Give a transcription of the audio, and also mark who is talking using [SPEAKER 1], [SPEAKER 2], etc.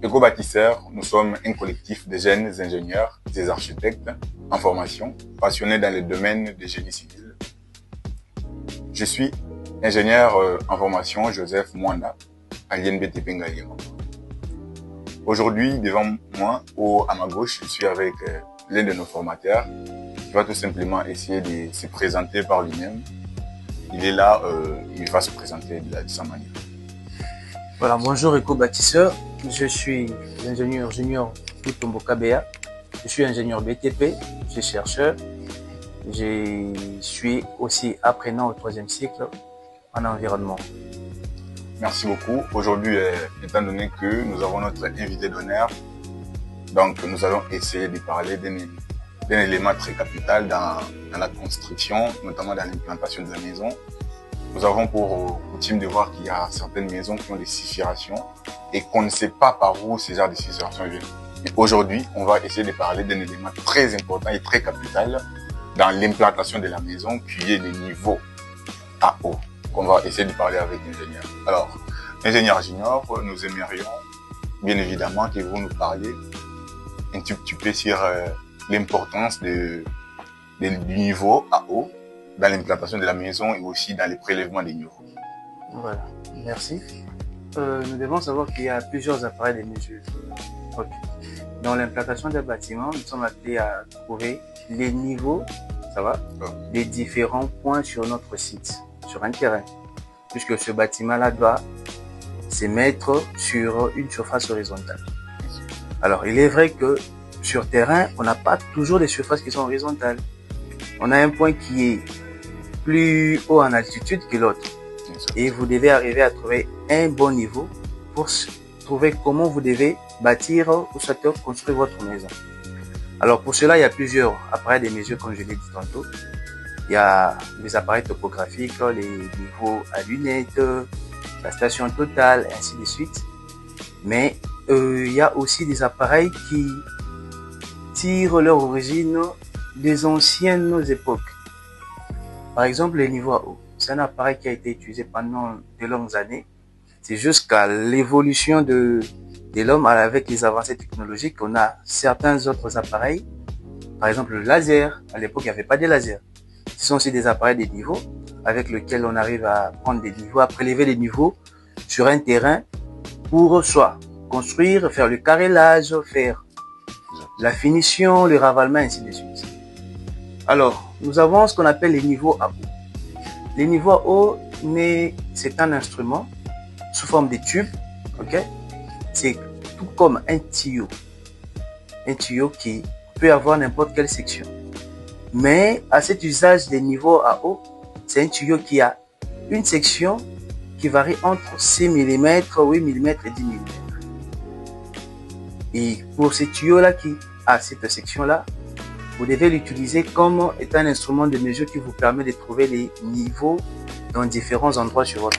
[SPEAKER 1] Éco-bâtisseurs, nous sommes un collectif de jeunes ingénieurs, des architectes en formation, passionnés dans le domaine du génie civil. Je suis ingénieur en formation Joseph Mwanda à l'INBTP Ngaliema. Aujourd'hui, devant moi, à ma gauche, je suis avec l'un de nos formateurs qui va tout simplement essayer de se présenter par lui-même. Il est là, il va se présenter de sa manière.
[SPEAKER 2] Voilà, bonjour éco-bâtisseur, je suis l'ingénieur junior Lutombo Kabea, je suis ingénieur BTP, je suis chercheur, je suis aussi apprenant au 3e cycle en environnement.
[SPEAKER 1] Merci beaucoup. Aujourd'hui, étant donné que nous avons notre invité d'honneur, donc nous allons essayer de parler d'un élément très capital dans la construction, notamment dans l'implantation de la maison. Nous avons pour coutume de voir qu'il y a certaines maisons qui ont des sciférations et qu'on ne sait pas par où ces genres de sciférations viennent. Et aujourd'hui, on va essayer de parler d'un élément très important et très capital dans l'implantation de la maison, qui est le niveau à eau, qu'on va essayer de parler avec l'ingénieur. Alors, ingénieur junior, nous aimerions bien évidemment que vous nous parliez un petit peu sur l'importance du niveau à eau dans l'implantation de la maison et aussi dans le prélèvement des niveaux.
[SPEAKER 2] Voilà, merci. Nous devons savoir qu'il y a plusieurs appareils de mesure. Okay. Dans l'implantation des bâtiments, nous sommes appelés à trouver les niveaux, ça va, des différents points sur notre site, sur un terrain, puisque ce bâtiment-là doit se mettre sur une surface horizontale. Alors, il est vrai que sur terrain, on n'a pas toujours des surfaces qui sont horizontales. On a un point qui est plus haut en altitude que l'autre. Et vous devez arriver à trouver un bon niveau pour trouver comment vous devez bâtir ou soit construire votre maison. Alors pour cela, il y a plusieurs appareils de mesure, comme je l'ai dit tantôt. Il y a les appareils topographiques, les niveaux à lunettes, la station totale, ainsi de suite. Mais il y a aussi des appareils qui tirent leur origine des anciennes époques. Par exemple, le niveau à eau, c'est un appareil qui a été utilisé pendant de longues années. C'est jusqu'à l'évolution de l'homme avec les avancées technologiques qu'on a certains autres appareils. Par exemple, le laser. À l'époque, il n'y avait pas de laser. Ce sont aussi des appareils de niveau avec lesquels on arrive à prendre des niveaux, à prélever des niveaux sur un terrain pour soit construire, faire le carrelage, faire la finition, le ravalement, ainsi de suite. Alors, nous avons ce qu'on appelle les niveaux à eau. Les niveaux à eau, c'est un instrument sous forme de tube, ok? C'est tout comme un tuyau qui peut avoir n'importe quelle section. Mais à cet usage des niveaux à eau, c'est un tuyau qui a une section qui varie entre 6 mm, 8 mm et 10 mm. Et pour ce tuyau-là qui a cette section-là, vous devez l'utiliser comme étant un instrument de mesure qui vous permet de trouver les niveaux dans différents endroits sur votre